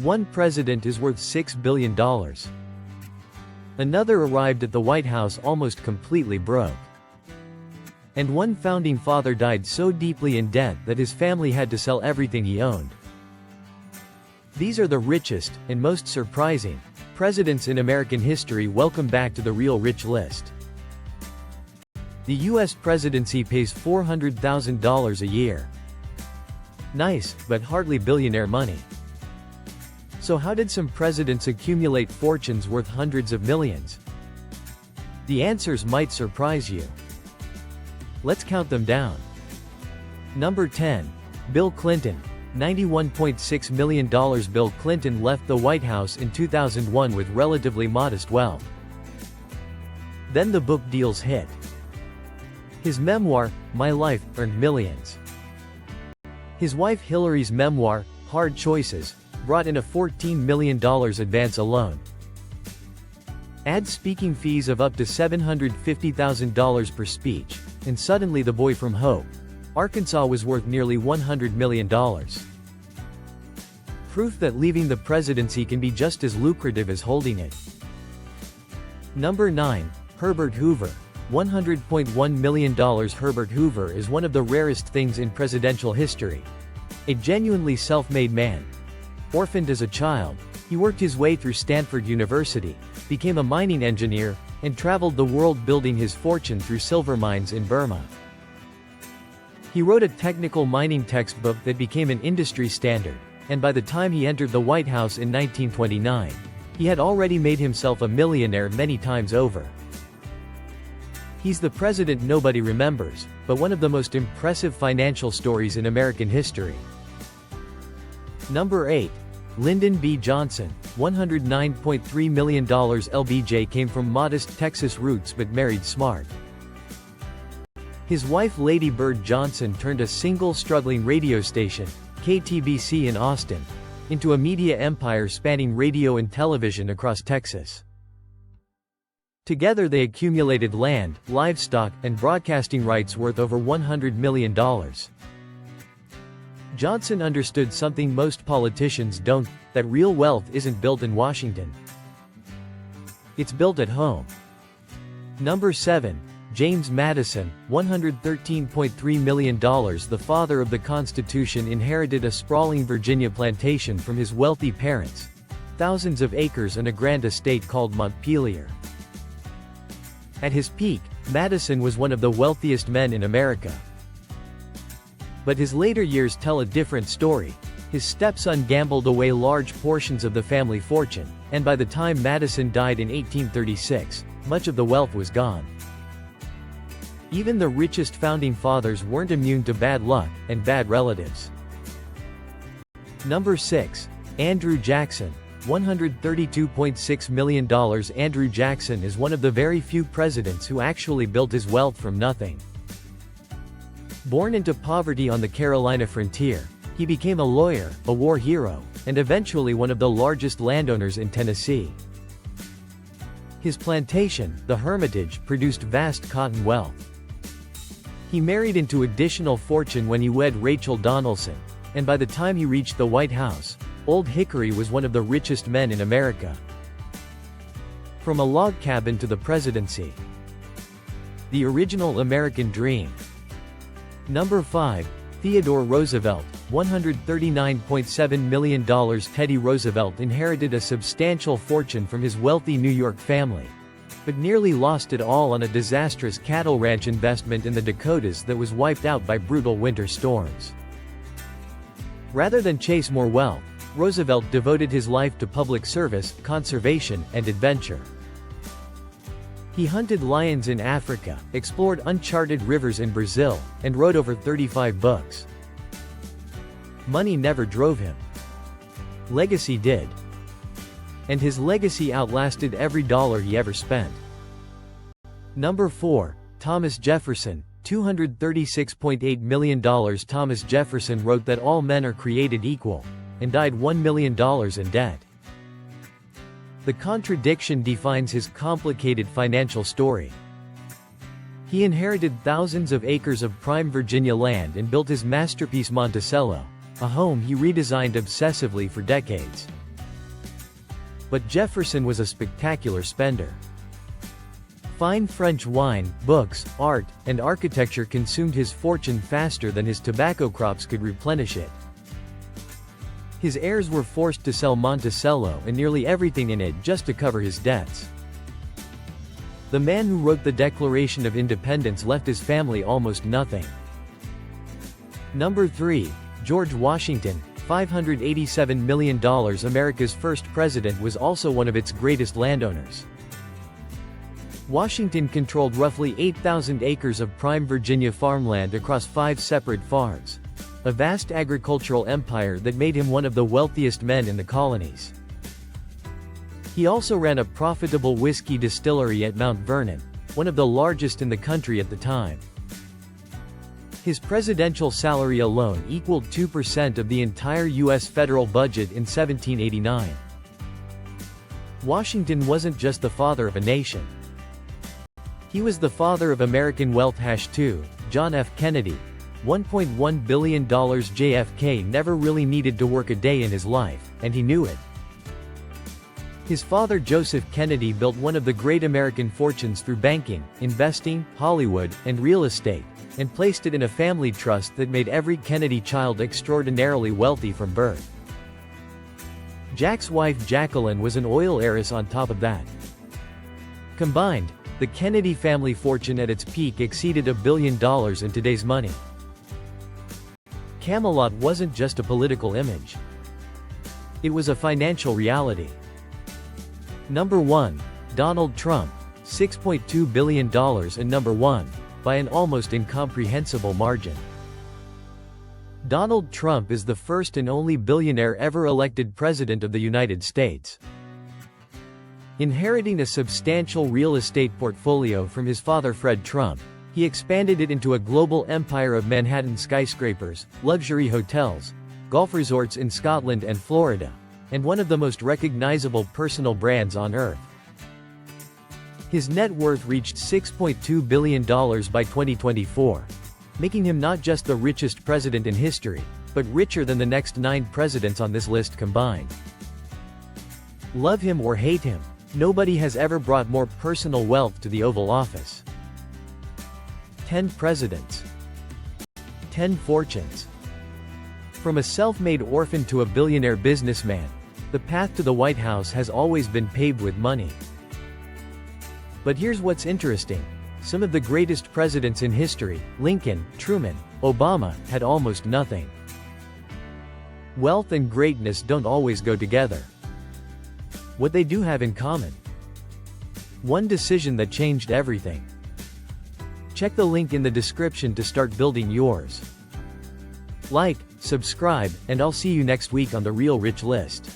One president is worth $6 billion. Another arrived at the White House almost completely broke. And one founding father died so deeply in debt that his family had to sell everything he owned. These are the richest, and most surprising, presidents in American history. Welcome back to the Real Rich List. The US presidency pays $400,000 a year. Nice, but hardly billionaire money. So how did some presidents accumulate fortunes worth hundreds of millions? The answers might surprise you. Let's count them down. Number 10. Bill Clinton. $91.6 million. Bill Clinton left the White House in 2001 with relatively modest wealth. Then the book deals hit. His memoir, My Life, earned millions. His wife Hillary's memoir, Hard Choices, brought in a $14 million advance alone. Add speaking fees of up to $750,000 per speech, and suddenly The Boy from Hope, Arkansas was worth nearly $100 million. Proof that leaving the presidency can be just as lucrative as holding it. Number 9. Herbert Hoover. $100.1 million. Herbert Hoover is one of the rarest things in presidential history. A genuinely self-made man. Orphaned as a child, he worked his way through Stanford University, became a mining engineer, and traveled the world building his fortune through silver mines in Burma. He wrote a technical mining textbook that became an industry standard, and by the time he entered the White House in 1929, he had already made himself a millionaire many times over. He's the president nobody remembers, but one of the most impressive financial stories in American history. Number 8. Lyndon B. Johnson. $109.3 million. LBJ came from modest Texas roots but married smart. His wife Lady Bird Johnson turned a single struggling radio station, KTBC in Austin, into a media empire spanning radio and television across Texas. Together they accumulated land, livestock, and broadcasting rights worth over $100 million. Johnson understood something most politicians don't, that real wealth isn't built in Washington. It's built at home. Number 7. James Madison. $113.3 million. The father of the Constitution inherited a sprawling Virginia plantation from his wealthy parents, thousands of acres and a grand estate called Montpelier. At his peak, Madison was one of the wealthiest men in America. But his later years tell a different story. His stepson gambled away large portions of the family fortune, and by the time Madison died in 1836, much of the wealth was gone. Even the richest founding fathers weren't immune to bad luck and bad relatives. Number 6. Andrew Jackson. $132.6 million. Andrew Jackson is one of the very few presidents who actually built his wealth from nothing. Born into poverty on the Carolina frontier, he became a lawyer, a war hero, and eventually one of the largest landowners in Tennessee. His plantation, the Hermitage, produced vast cotton wealth. He married into additional fortune when he wed Rachel Donaldson, and by the time he reached the White House, Old Hickory was one of the richest men in America. From a log cabin to the presidency. The original American dream. Number 5. Theodore Roosevelt. $139.7 million. Teddy Roosevelt inherited a substantial fortune from his wealthy New York family, but nearly lost it all on a disastrous cattle ranch investment in the Dakotas that was wiped out by brutal winter storms. Rather than chase more wealth, Roosevelt devoted his life to public service, conservation, and adventure. He hunted lions in Africa, explored uncharted rivers in Brazil, and wrote over 35 books. Money never drove him. Legacy did. And his legacy outlasted every dollar he ever spent. Number 4. Thomas Jefferson. $236.8 million. Thomas Jefferson wrote that all men are created equal, and died $1 million in debt. The contradiction defines his complicated financial story. He inherited thousands of acres of prime Virginia land and built his masterpiece Monticello, a home he redesigned obsessively for decades. But Jefferson was a spectacular spender. Fine French wine, books, art, and architecture consumed his fortune faster than his tobacco crops could replenish it. His heirs were forced to sell Monticello and nearly everything in it just to cover his debts. The man who wrote the Declaration of Independence left his family almost nothing. Number 3. George Washington, $587 million. America's first president was also one of its greatest landowners. Washington controlled roughly 8,000 acres of prime Virginia farmland across 5 separate farms. A vast agricultural empire that made him one of the wealthiest men in the colonies. He also ran a profitable whiskey distillery at Mount Vernon, one of the largest in the country at the time. His presidential salary alone equaled 2% of the entire U.S. federal budget in 1789. Washington wasn't just the father of a nation. He was the father of American wealth. #2. John F. Kennedy, $1.1 billion. JFK never really needed to work a day in his life, and he knew it. His father Joseph Kennedy built one of the great American fortunes through banking, investing, Hollywood, and real estate, and placed it in a family trust that made every Kennedy child extraordinarily wealthy from birth. Jack's wife Jacqueline was an oil heiress on top of that. Combined, the Kennedy family fortune at its peak exceeded $1 billion in today's money. Camelot wasn't just a political image. It was a financial reality. Number 1. Donald Trump, $6.2 billion. And number 1, by an almost incomprehensible margin. Donald Trump is the first and only billionaire ever elected president of the United States. Inheriting a substantial real estate portfolio from his father Fred Trump, he expanded it into a global empire of Manhattan skyscrapers, luxury hotels, golf resorts in Scotland and Florida, and one of the most recognizable personal brands on earth. His net worth reached $6.2 billion by 2024, making him not just the richest president in history, but richer than the next 9 presidents on this list combined. Love him or hate him, nobody has ever brought more personal wealth to the Oval Office. 10 presidents. 10 fortunes. From a self-made orphan to a billionaire businessman, the path to the White House has always been paved with money. But here's what's interesting. Some of the greatest presidents in history, Lincoln, Truman, Obama, had almost nothing. Wealth and greatness don't always go together. What they do have in common: one decision that changed everything. Check the link in the description to start building yours. Like, subscribe, and I'll see you next week on The Real Rich List.